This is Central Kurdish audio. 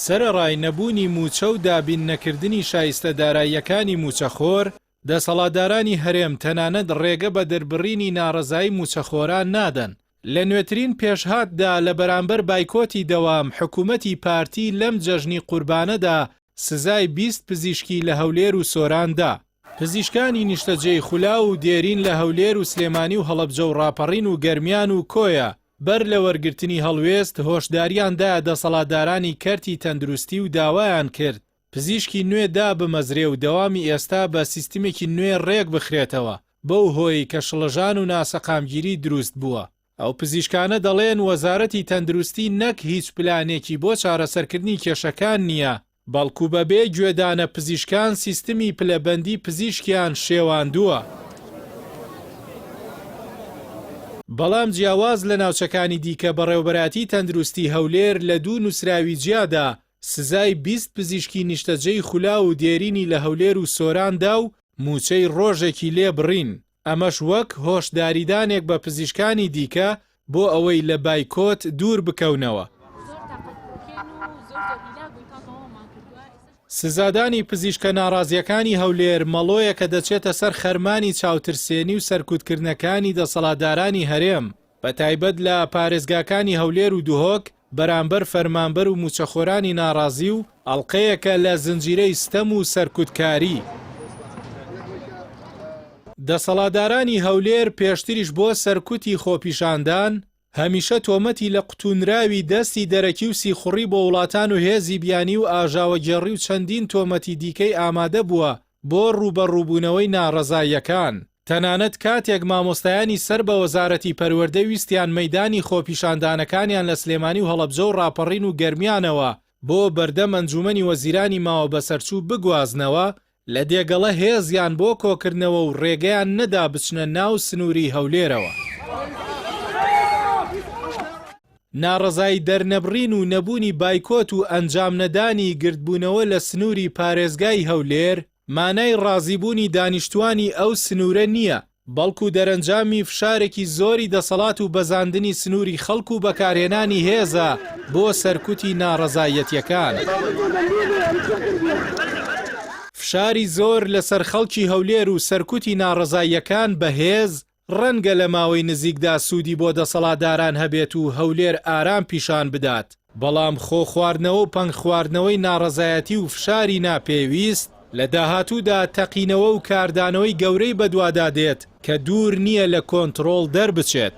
سەرەڕای نەبوونی موچە و دابین نەکردنی شایستە داراییەکانی موچەخۆر دەسەڵاتدارانی هەرێم تەنانەت ڕێگە بە دەربڕینی ناڕەزایی موچەخۆران نادەن. لە نوێترین پێشهاتدا لە بەرامبەر بایکۆتی دەوام حکوومەتی پارتی لەم جەژنی قوربانەدا سزای 20 پزیشکی لە هەولێر و سۆراندا. پزیشکانی نیشتەجێی خولا و دێرین لە هەولێر و سلێمانی و هەڵەبجە و ڕاپەڕین و گەرمیان و کۆیە بەر لە وەرگرتنی هەڵوێست هۆشداریاندا دەسەڵاتدارانی کەرتی تەندروستی و داوایان کرد پزیشکی نوێدا بمەزرێ و دەوامی ئێستا بە سیستمێکی نوێ ڕێک بخرێتەوە بەو هۆی کە شڵەژان و ناسەقامگیری دروست بووە. ئەو پزیشکانە دەڵێن وەزارەتی تەندروستی نەک هیچ پلانێکی بۆ چارەسەرکردنی کێشەکان نییە، بەڵکو بەبێ گوێدانە پزیشکان سیستمی پلەبەندی پزیشکیان شێواندووە. بەڵام جیاواز لە ناوچەکانی دیکە بەڕێوەبەراتی تەندروستی هەولێر لە دوو نووسراوی جیادا سزای 20 پزیشکی نیشتەجێی خولا و دێرینی لە هەولێر و سۆراندا و موچەی ڕۆژێکی لێ بڕین. ئەمەش وەک هۆشداریدانێک بە پزیشکانی دیکە بۆ ئەوەی لە بایکۆت دوور بکەونەوە. سزادانی پزیشکە ناڕازیەکانی هەولێر مەڵۆیە کە دەچێتە سەر خەرمانی چاوترسێنی و سەرکوتکردنەکانی دەسەڵاتدارانی هەرێم بە تایبەت لە پارێزگاکانی هەولێر و دوهۆک بەرامبەر فەرمانبەر و موچەخۆرانی ناڕازی و ئەڵقەیەکە لە زنجیرەی ستەم و سەرکوتکاری. دەسەڵاتدارانی هەولێر پێشتریش بۆ سەرکوتی خۆپیشاندان هەمیشە تۆمەتی لە قوتونراوی دەستی دەرەکی و سیخوڕی بۆ وڵاتان و هێزی بیانی و ئاژاوەگێڕی و چەندین تۆمەتی دیکەی ئامادە بووە بۆ ڕوبەڕووبوونەوەی ناڕەزاییەکان. تەنانەت کاتێک مامۆستایانی سەر بە وەزارەتی پەروەردە ویستیان مەیدانی خۆپیشاندانەکانیان لە سلێمانی و هەڵەبجە و ڕاپەڕین و گەرمیانەوە بۆ بەردەم ئەنجومەنی وەزیرانی ماوە بەسەرچوو بگوازنەوە لە دێگەڵە هێزیان بۆ کۆکردنەوە و ڕێگەیان نەدا بچنە ناو سنووری هەولێرەوە. ناڕەزایی دەرنەبڕین و نەبوونی بایکۆت و ئەنجام نەدانی گردبوونەوە لە سنووری پارێزگای هەولێر مانای ڕازیبوونی دانیشتوانی ئەو سنوورە نییە، بەڵکو دەرەنجامی فشارێکی زۆری دەسەڵات و بەزاندنی سنووری خەڵک و بەکارهێنانی هێزە بۆ سەرکوتی ناڕەزایەتیەکان. فشاری زۆر لەسەر خەڵکی هەولێر و سەرکوتی ناڕەزاییەکان بەهێز ڕەنگە لە ماوەی نزیکدا سوودی بۆ دەسەڵاتداران هەبێت و هەولێر ئارام پیشان بدات، بەڵام خۆ خواردنەوە و پەنگ خواردنەوەی ناڕەزایەتی و فشاری ناپێویست لە داهاتوودا تەقینەوە و کاردانەوەی گەورەی بەدوادا دێت کە دوور نییە لە کۆنتڕۆڵ دەربچێت.